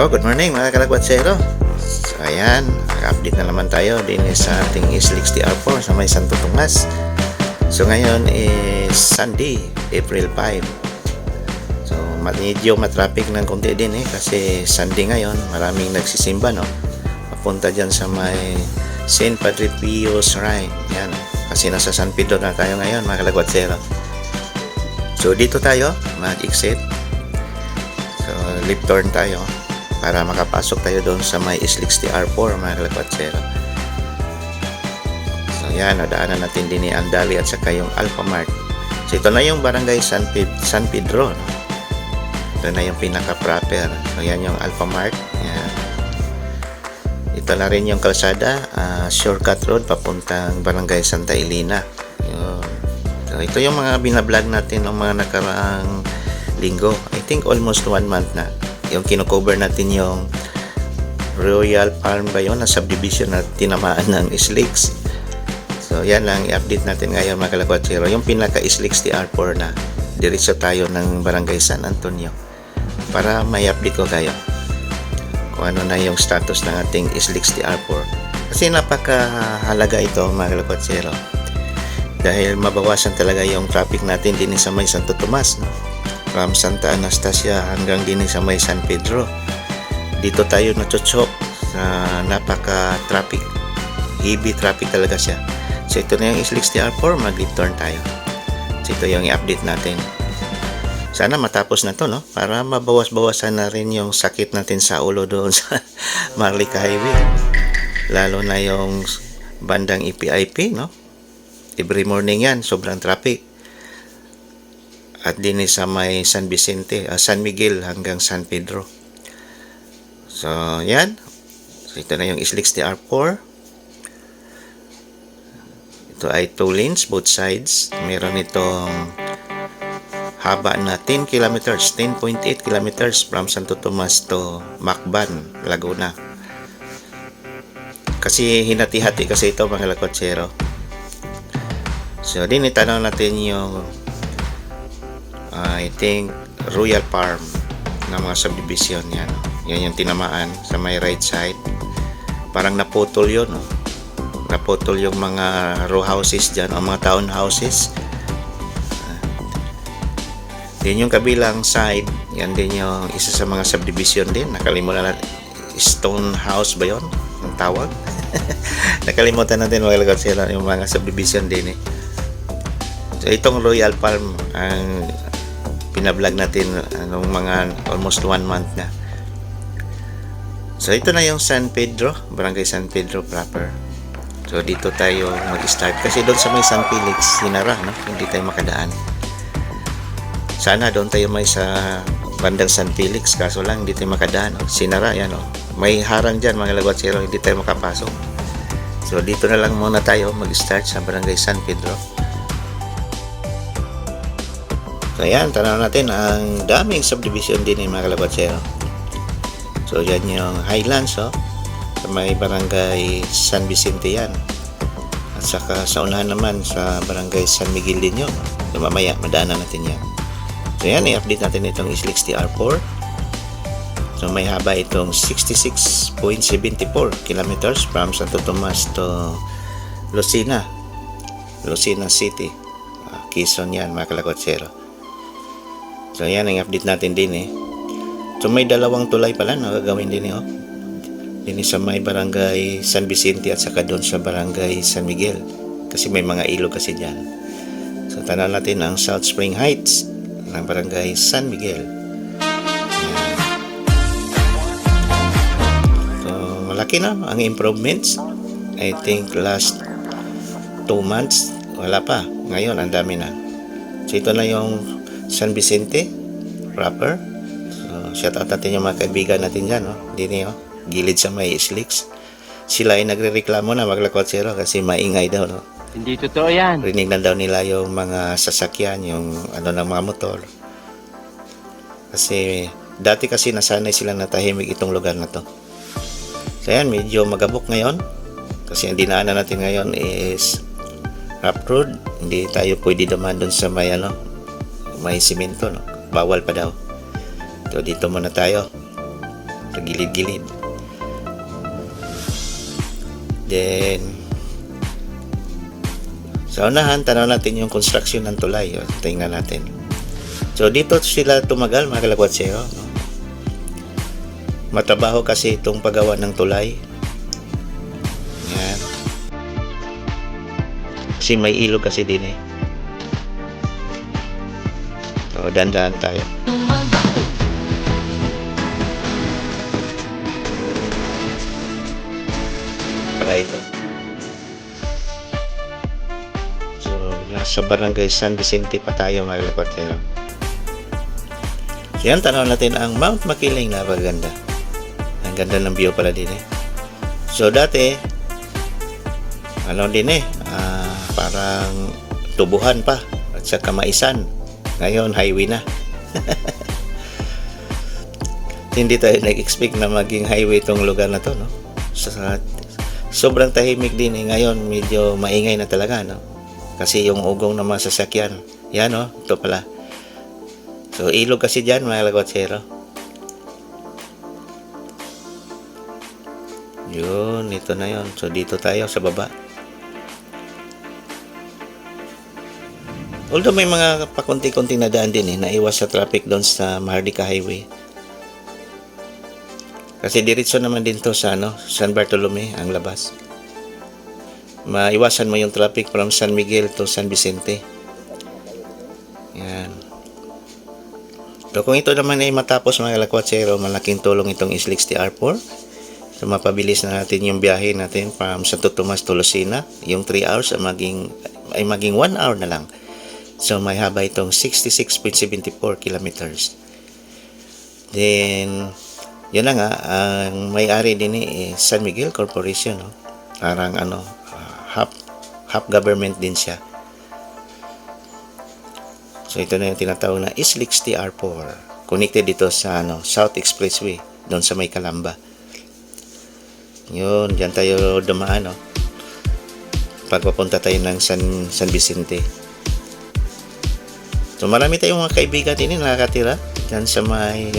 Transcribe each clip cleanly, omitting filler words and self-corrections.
Hello, good morning mga kalagwatsero. So ayan, update na naman tayo din sa ating SLEX TR4 sa may Santo Tomas. So ngayon is Sunday, April 5. So medyo matraffic ng konti din kasi Sunday ngayon, maraming nagsisimba papunta dyan sa may St. Padre Pio Shrine. Yan, kasi nasa San Pedro na tayo ngayon mga kalagwatsero. So dito tayo mag-exit. So left turn tayo para makapasok tayo doon sa may SLEX TR4 mga kalagwatsero. So yan, nadaanan natin din ni Andali at saka yung Alphamart. So ito na yung barangay San Pedro, ito na yung pinaka proper. So yan yung Alphamart. Yan. Ito na rin yung kalsada, shortcut road papuntang barangay Santa Elena. Yun. So ito yung mga binablog natin ng mga nakaraang linggo. I think almost 1 month na. Yung kino-cover natin yung Royal Palm ba yun na subdivision na tinamaan ng SLEX. So yan lang i-update natin ngayon mga kalagwatsero, yung pinaka SLEX TR4 na diretso tayo ng barangay San Antonio para may update ko kayo kung ano na yung status ng ating SLEX TR4 kasi napakahalaga ito mga kalagwatsero dahil mabawasan talaga yung traffic natin din sa may Santo Tomas, from Santa Anastasia hanggang din sa may San Pedro. Dito tayo natutsok sa napaka-traffic, heavy traffic talaga siya. So ito na yung SLEX TR4, mag-left turn tayo. So ito yung i-update natin. Sana matapos na to para mabawas-bawasan na rin yung sakit natin sa ulo doon sa Marlica Highway. Lalo na yung bandang EPIP, every morning yan, sobrang traffic. At din sa may San Vicente, San Miguel hanggang San Pedro. So, yan. So, ito na yung SLEX TR4. Ito ay 2 lanes, both sides. Meron itong haba na 10 kilometers, 10.8 kilometers from Santo Tomas to Macban, Laguna. Kasi hinati-hati kasi ito mga kalagwatsero. So, din itanong natin yung I think Royal Palm na mga subdivision yan. Yan yung tinamaan sa may right side. Parang naputol yun. Naputol yung mga row houses dyan o mga townhouses. Din yung kabilang side, yan din yung isa sa mga subdivision din. Nakalimutan natin, Stone House ba yun? Ang tawag? Nakalimutan natin yung mga subdivision din So itong Royal Palm ang pinablog natin anong mga almost 1 month na. So ito na yung San Pedro, barangay San Pedro proper. So dito tayo mag-start kasi doon sa may San Felix sinara, hindi tayo makadaan. Sana doon tayo may sa bandang San Felix, kaso lang hindi tayo makadaan. Sinara yan may harang dyan mga kalagwatsero, hindi tayo makapasok. So dito na lang muna tayo mag-start sa barangay San Pedro. So ayan, tanaw natin ang daming subdivision din mga kalagwatsero. So yan yung Highlands sa may barangay San Vicente yan. At saka sa unahan naman sa barangay San Miguel din yun. So mamaya madaanan natin yan. So yan, i-update natin itong SLEX TR4. So may haba itong 66.74 kilometers from Santo Tomas to Lucena City, Quezon yan mga kalagwatsero. So yan ang update natin din So may dalawang tulay pala na gagawin din din sa may barangay San Vicente at saka doon sa barangay San Miguel kasi may mga ilog kasi dyan. So tanaw natin ang South Spring Heights ng barangay San Miguel. So malaki na ang improvements. I think last 2 months wala pa, ngayon ang dami na. So ito na yung San Vicente proper. So shout out natin yung mga kaibigan natin dyan gilid sa may SLEX. Sila ay nagrereklamo na mga kalagwatsero kasi maingay daw Hindi totoo yan. Rinig na daw nila yung mga sasakyan, yung ng mga motor. Kasi dati kasi nasanay sila na tahimik itong lugar na to. So yan, medyo magabok ngayon kasi ang dinaanan natin ngayon is rough road. Hindi tayo pwede dumaan doon sa may may simento bawal pa daw. So dito muna tayo. sa gilid-gilid. Then sa unahan, tanaw natin yung construction ng tulay. O, tingnan natin. So dito sila tumagal, mga kalakwatsero, no? Matrabaho kasi itong paggawa ng tulay. Yan. Kasi may ilog kasi din eh. So dandan tayo. Para ito. So nasa barangay San Vicente pa tayo, mga kalakwatsero. So yan, tanaw natin ang Mount Makiling, napakaganda. Ang ganda ng view pala din eh. So dati ano din eh, parang tubuhan pa at sa kamaisan. Ngayon highway na. Hindi tayo nag-expect na maging highway itong lugar na to, no? Sobrang tahimik din eh. Ngayon medyo maingay na talaga, no? Kasi yung ugong ng mga sasakyan, yan, no? Ito pala. So ilog kasi dyan, mga kalakwatsero. Yun, ito na yun. So dito tayo sa baba. Although may mga pakunti-kunti na daan din eh, naiwas sa traffic doon sa Mahardika Highway. Kasi diretso naman din to sa San Bartolome ang labas. Maiwasan mo yung traffic from San Miguel to San Vicente. Yan. So kung ito naman ay matapos, mga kalakwatsero, malaking tulong itong Isliks TR4. So mapabilis na natin yung biyahe natin from Santo Tomas to Lucena. Yung 3 hours ay maging 1 hour na lang. So may haba itong 66.74 kilometers. Then yun na nga, ang may-ari din eh San Miguel Corporation, no? Parang half government din siya. So ito na yung tinatawag na Isliks TR4. Connected dito sa South Expressway doon sa may Calamba. Yun, diyan tayo dumaan, no? Pagpapunta tayo ng San Vicente. So marami tayong mga kaibigan din nakakatira diyan sa may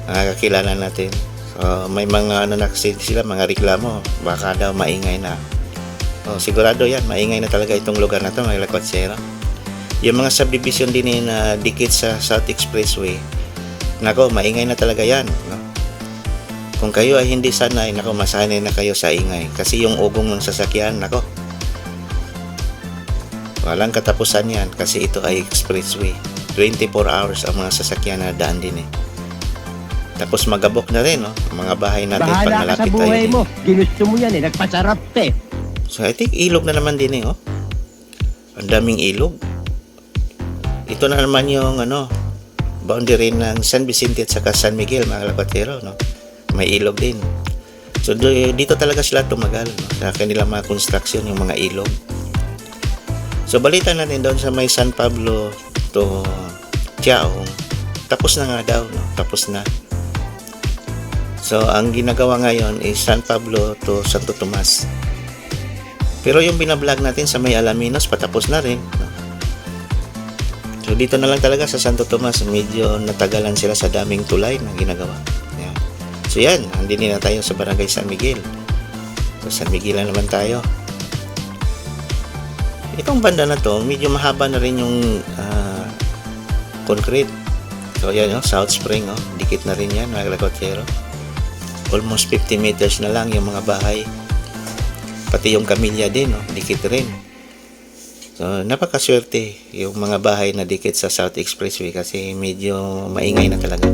nakakakilala natin. So may mga na kasi sila, mga reklamo, baka daw maingay na. So sigurado yan, maingay na talaga itong lugar na to, mga kalakwatsero. Yung mga subdivision din na dikit sa South Expressway, nako, maingay na talaga yan, no? Kung kayo ay hindi sanay, nako, masanay na kayo sa ingay. Kasi yung ugong ng sasakyan, nako, walang katapusan yan. Kasi ito ay expressway. 24 hours ang mga sasakyan na daan din eh. Tapos magabok na rin, no? Mga bahay natin pag malapit tayo. Bahala ka sa buhay mo. Ginusto mo yan eh. Nagpasarap eh. So I think ilog na naman din eh, oh. Ang daming ilog. Ito na naman yung boundary ng San Vicente at saka San Miguel, mga kalakwatsero, no? May ilog din. So dito talaga sila tumagal, no? Sa kanilang mga construction, yung mga ilog. So balita natin doon sa may San Pablo to Tiaong, tapos na nga daw, no? Tapos na. So ang ginagawa ngayon is San Pablo to Santo Tomas. Pero yung binablog natin sa may Alaminos, patapos na rin, no? So dito na lang talaga sa Santo Tomas, medyo natagalan sila sa daming tulay na ginagawa. Yan. So yan, andin na tayo sa barangay San Miguel. So San Miguel na naman tayo. Itong banda na to, medyo mahaba na rin yung concrete. So yan, South Spring, dikit na rin yan, mga kalakwatsero. Almost 50 meters na lang yung mga bahay. Pati yung kamilya din, dikit rin. So napakaswerte yung mga bahay na dikit sa South Expressway kasi medyo maingay na talaga.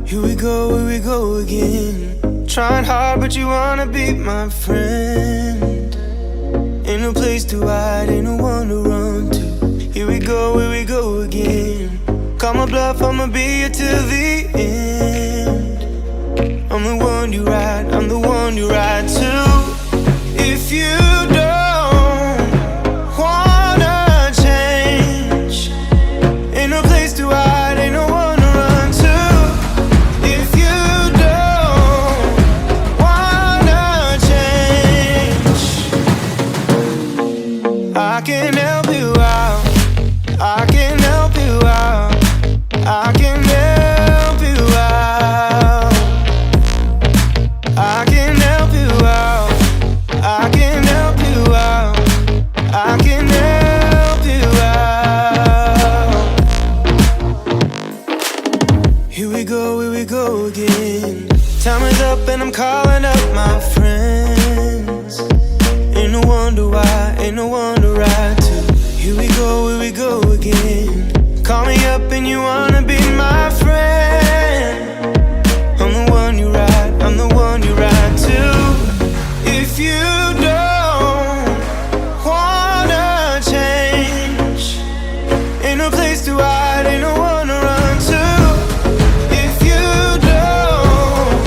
Here we go again. Trying hard but you wanna be my friend. Ain't no place to hide, ain't no one to run to. Here we go again. Call my bluff, I'ma be here till the end. I'm the one you ride, I'm the one you ride to. If you don't wanna change, ain't no place to hide, ain't no one to run to. If you don't wanna change, here we go again. Time is up and I'm calling up my friends. Ain't no wonder why, ain't no wonder right to. Here we go again. Call me up and you wanna be my friend. I'm the one you ride, I'm the one you ride to. If you don't wanna change, ain't no place to hide, ain't no one to run to. If you don't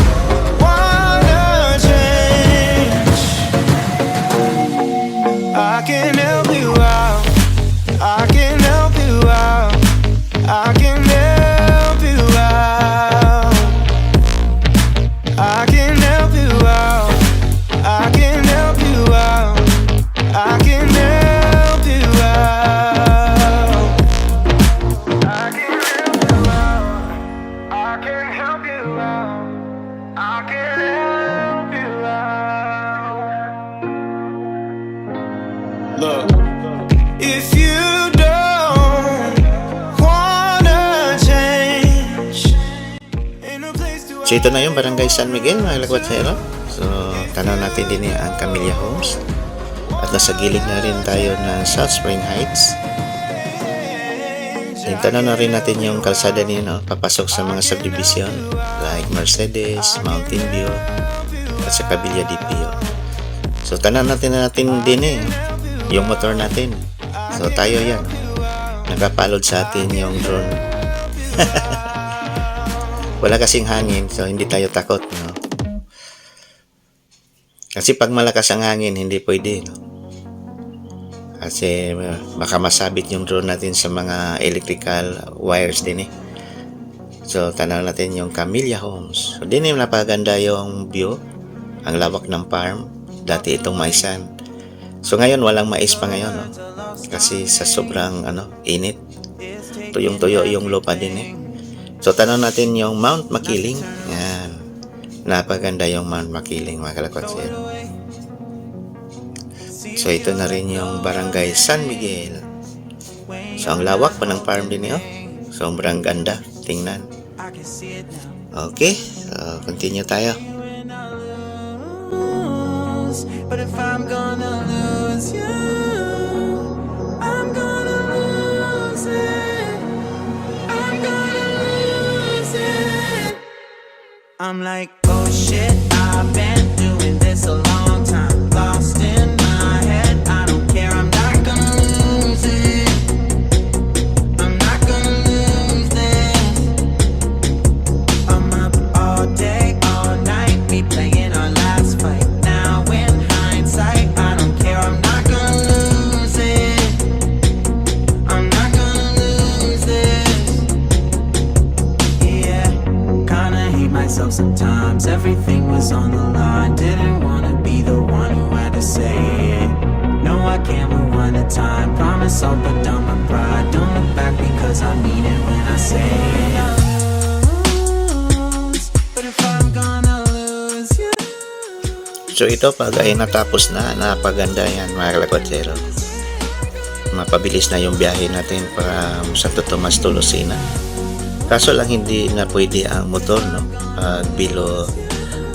wanna change, I can help you out, I can help you out, I can help you out, I can help you out, I can help you out, I can help you out, I can help you out, I can help you out, I can help you out. Look, if you don't wanna change, ain't no place to So ito na yung Barangay San Miguel, mga lakwatsero. So tanaw natin din ang Camellia Homes. At nasa gilid na rin tayo ng South Spring Heights. Then tanaw na rin natin yung kalsada niyo, no? Papasok sa mga subdivision like Mercedes, Mountain View, at sa Cabilla DPO. So tanaw natin din yung motor natin. So tayo yan. Nagapalod sa atin yung drone. Wala kasing hangin, so hindi tayo takot, no? Kasi pag malakas ang hangin, hindi pwede, no? Kasi baka masabit yung drone natin sa mga electrical wires din, eh. So tanaw natin yung Camellia Homes. So din yung napaganda yung view, ang lawak ng farm. Dati itong maisan. So ngayon walang mais pa ngayon, no? Kasi sa sobrang init, tuyong-tuyo yung lupa din, eh. So tanaw natin yung Mount Makiling. Yan. Napaganda yung Mount Makiling, mga kalakwatsero. So ito na rin yung Barangay San Miguel. So ang lawak pa ng farm din, eh, oh. Sobrang ganda. Tingnan. Okay. So continue tayo. But if I'm gonna lose you, I'm gonna lose it, I'm gonna lose it. I'm like, oh shit, I've been doing this a long time, lost in my head, I don't care, I'm not gonna lose it, I'm not gonna lose this. I'm up all day, all night, we playing our last fight. Now in hindsight, I don't care, I'm not gonna lose it, I'm not gonna lose this. Yeah, kinda hate myself sometimes, everything was on the line, didn't wanna be the one who had to say it. No, I can't rewind the time, promise I'll put down my pride, don't look back because I mean it when I say it. But if I'm gonna lose you. So ito pag ay natapos na, napaganda yan, mga kalakwatsero. Mapabilis na yung biyahe natin para Santo Tomas to Lucena. Kaso lang hindi na pwede ang motor, no? Pag below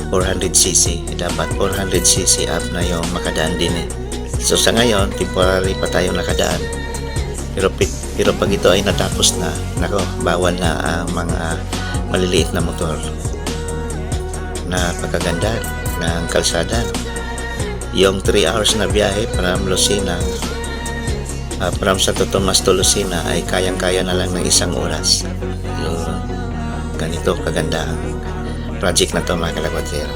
400cc, dapat 400cc up na yung makadaan din, eh. So sa ngayon, temporary pa tayo nakadaan. Pero pag ito ay natapos na, nako, bawal na ang mga maliliit na motor. Napakaganda ng kalsada. Yung 3 hours na biyahe from Lucena, from Santo Tomas to Lucena ay kayang-kaya na lang ng 1 oras. Yung ganito kaganda ang project na to, mga kalakwatsero.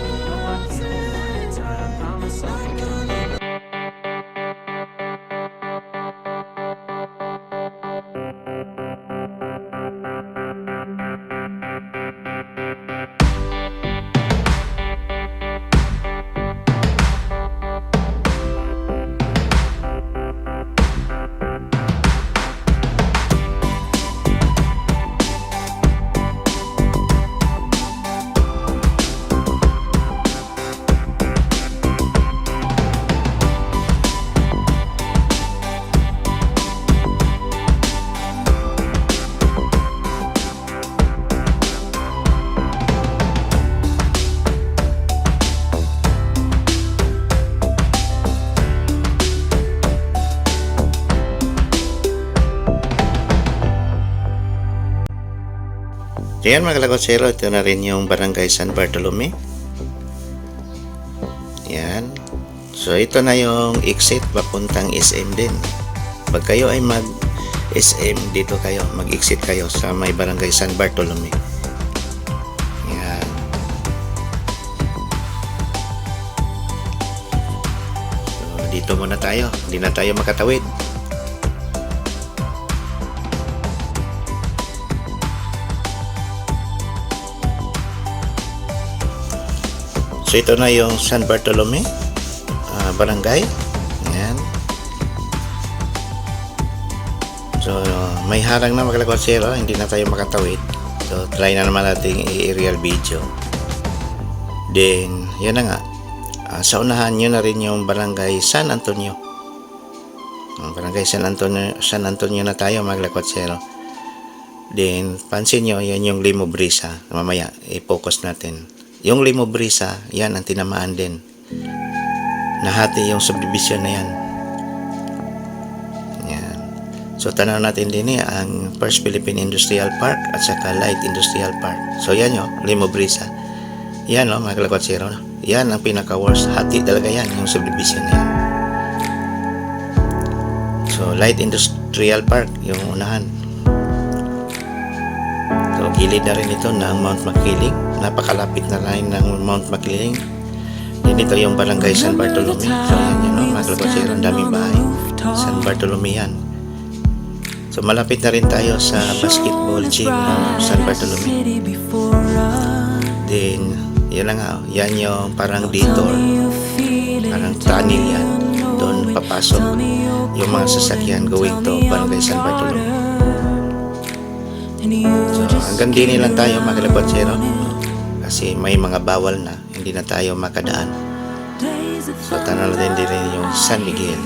So yan mga kalakotsero, ito na rin yung Barangay San Bartolome. Yan. So ito na yung exit papuntang SM din. Pag kayo ay mag SM, dito kayo, mag-exit kayo sa may Barangay San Bartolome. Yan. So dito muna tayo, hindi na tayo makatawid. So ito na yung San Bartolome Barangay. Ayan. So may harang na mga kalakotsero, hindi na tayo makatawid. So try na naman natin i-aerial video. Then yan na nga, sa unahan nyo na rin yung Barangay San Antonio. Barangay San Antonio na tayo mga kalakotsero. Then pansin nyo, yan yung Limo Brisa. Mamaya i-focus natin. Yung Limo Brisa, yan ang tinamaan din. Nahati yung subdivision na yan. Yan. So tanaw natin din ang First Philippine Industrial Park at saka Light Industrial Park. So yan yung Limo Brisa. Yan mga kalakotsero. Yan ang pinaka-worst. Hati talaga yan, yung subdivision na yan. So Light Industrial Park, yung unahan. So gilid na rin ito ng Mount Makiling. Napakalapit na rin ng Mount Makiling. Then ito yung Barangay San Bartolome. So yan yun, mga kalakotsero, ang daming bahay. San Bartolome yan. So malapit na rin tayo sa basketball gym ng San Bartolome. Then yan na nga, yan yung parang detour, parang tunnel yan. Doon papasok yung mga sasakyan going to Barangay San Bartolome. So hanggang din lang tayo mga kalakotsero, kasi may mga bawal na, hindi na tayo makadaan. So tanaw natin din yung San Miguel.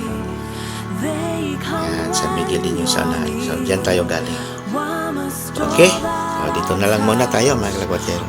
Yan, San Miguel din yung sanahan. So dyan tayo galing. Okay, so dito na lang muna tayo mga kalakotsero.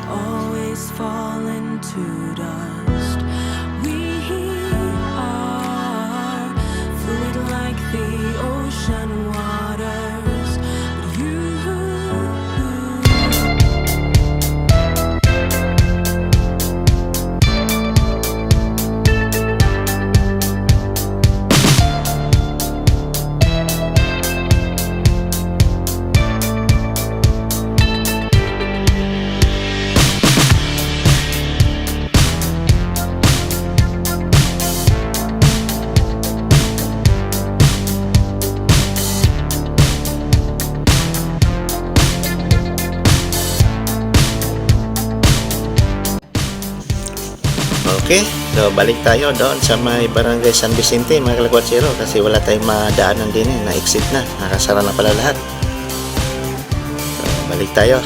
Okay, so balik tayo doon sa may Barangay San Vicente mga kalakotsero, kasi wala tayong madaanan din na-exit na, nakasara na pala lahat. So balik tayo.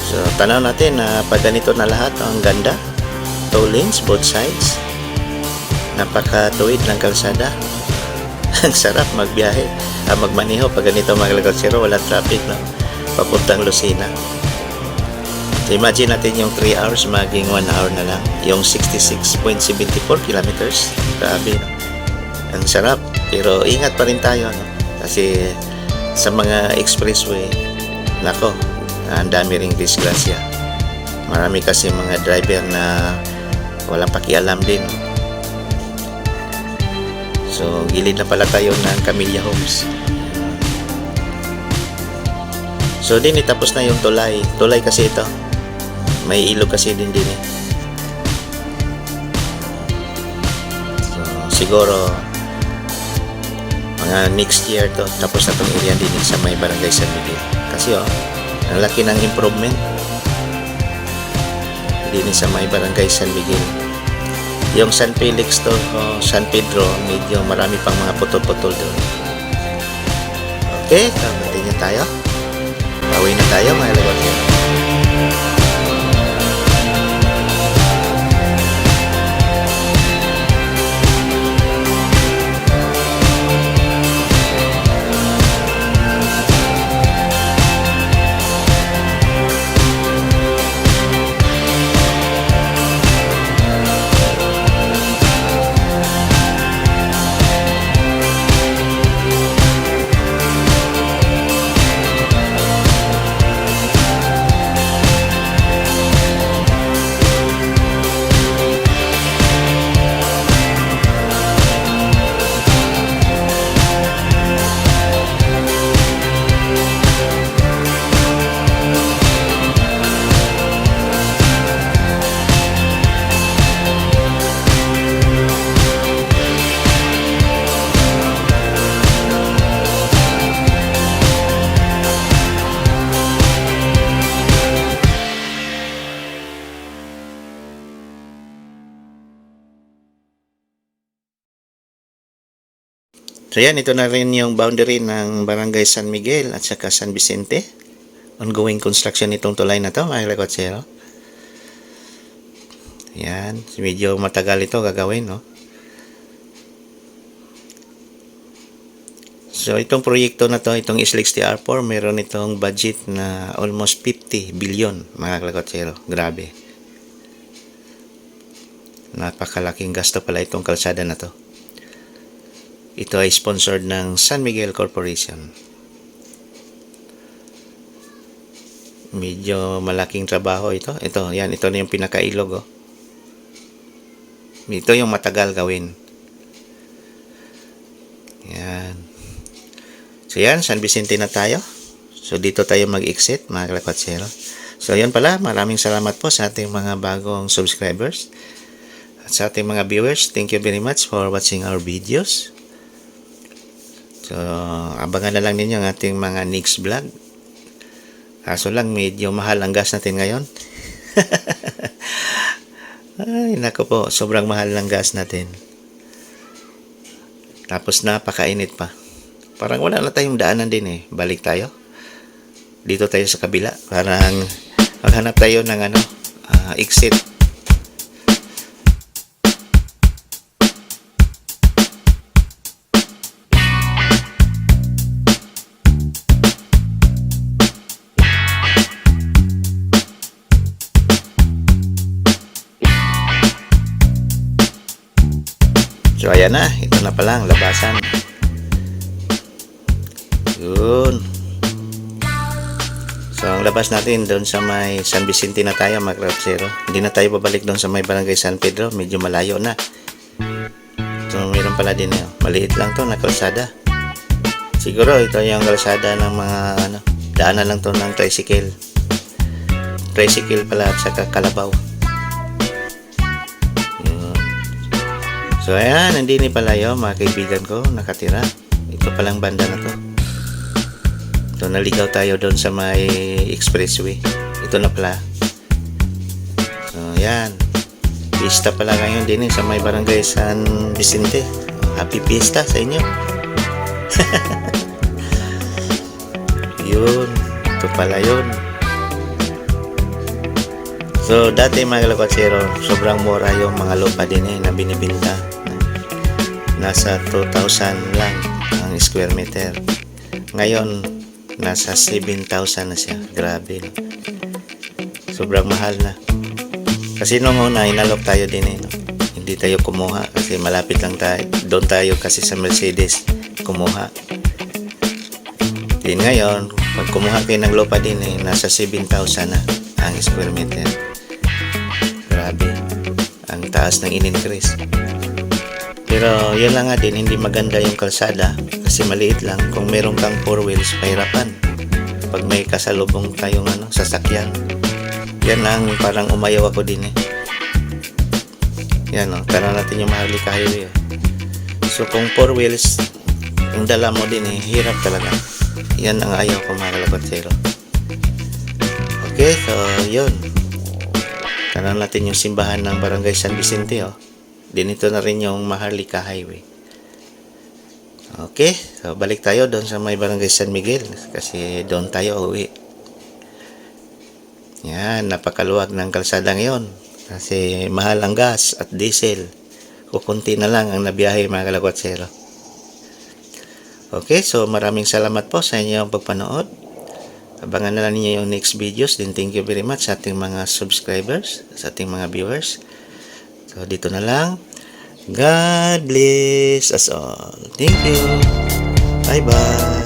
So tanaw natin na pag ganito na lahat, ang ganda, 2 lanes both sides, napakatuwid ng kalsada. Ang sarap magbiyahe, magmaniho pag ganito mga kalakotsero, wala traffic, no? Papuntang Lucena. So imagine natin yung 3 hours maging 1 hour na lang. Yung 66.74 kilometers. Grabe, no? Ang sarap. Pero ingat pa rin tayo, no? Kasi sa mga expressway, nako, ang dami ring disgrasya. Marami kasi mga driver na walang pakialam din. So gilid na pala tayo ng Camilla Homes. So din itapos na yung tulay. Tulay kasi ito. May ilog kasi din So siguro mga next year to tapos na itong area din sa may Barangay San Miguel. Kasi ang laki ng improvement din sa may Barangay San Miguel. Yung San Felix to San Pedro, medyo marami pang mga putol-putol doon. Okay, continue tayo. Bawi na tayo mga kalakotsero. So yan, ito na rin yung boundary ng Barangay San Miguel at saka San Vicente. Ongoing construction nitong tulay na to, mga kalakotsero. Yan, medyo matagal ito gagawin, no? So itong proyekto na to, itong SLEX TR4, meron itong budget na almost 50 billion, mga kalakotsero. Grabe. Napakalaking gasto pala itong kalsada na to. Ito ay sponsored ng San Miguel Corporation. Medyo malaking trabaho ito. Ito na yung pinakailog, oh. Ito yung matagal gawin. Yan. So yan, San Vicente na tayo. So dito tayo mag-exit, mga kalakotsero. So yan pala, maraming salamat po sa ating mga bagong subscribers. At sa ating mga viewers, thank you very much for watching our videos. So, abangan na lang ninyo ang ating mga next vlog. Kaso lang, medyo mahal ang gas natin ngayon. Ay, nako po, sobrang mahal ng gas natin. Tapos napakainit pa. Parang wala na tayong daanan din eh. Balik tayo. Dito tayo sa kabila. Parang maghanap tayo ng exit. So ayan na, ito na pala ang labasan. Yun. So ang labas natin doon sa may San Vicente na tayo, mga kalakotsero. Hindi na tayo babalik doon sa may Barangay San Pedro, medyo malayo na. So mayroon pala din yun. Maliit lang to na kalsada. Siguro ito yung kalsada ng mga daanan lang to ng tricycle. Tricycle pala at saka kalabaw. So ayan, nandini pala yung mga kaibigan ko nakatira. Ito palang banda na to. So naligaw tayo doon sa may expressway. Ito na pala. So ayan. Pista pala ngayon din sa may Barangay San Vicente. Happy Pista sa inyo. Yun. Ito pala yun. So dati, mga kalakotsero, sobrang mura yung mga lupa din na binibinta. Nasa 2,000 lang ang square meter. Ngayon, nasa 7,000 na siya. Grabe, no? Sobrang mahal na. Kasi nung una, inalok tayo din no? Hindi tayo kumuha kasi malapit lang tayo. Doon tayo kasi sa Mercedes kumuha. Din ngayon, pag kumuha kayo ng lupa din nasa 7,000 na ang square meter. Grabe. Ang taas ng in-increase. Pero yun lang nga din, hindi maganda yung kalsada kasi maliit lang. Kung meron kang 4 wheels, pahirapan. Pag may kasalubong tayong sasakyan. Yan lang, parang umayaw ako din Yan tara natin yung Maharlika Highway. So kung 4 wheels, yung dala mo din hirap talaga. Yan ang ayaw ko, mga kalakotsero. Okay, so yun. Tara natin yung simbahan ng Barangay San Vicente, Dinito na rin yung Maharlika Highway. Okay, so balik tayo doon sa may Barangay San Miguel kasi doon tayo uwi. Yan, napakaluwag ng kalsada ngayon kasi mahal ang gas at diesel. Kukunti na lang ang nabiyahe, mga kalakotsero. Okay, so maraming salamat po sa inyong pagpanood. Abangan na lang ninyo yung next videos. Then thank you very much sa ating mga subscribers, sa ating mga viewers. So dito na lang. God bless us all. Thank you. Bye bye.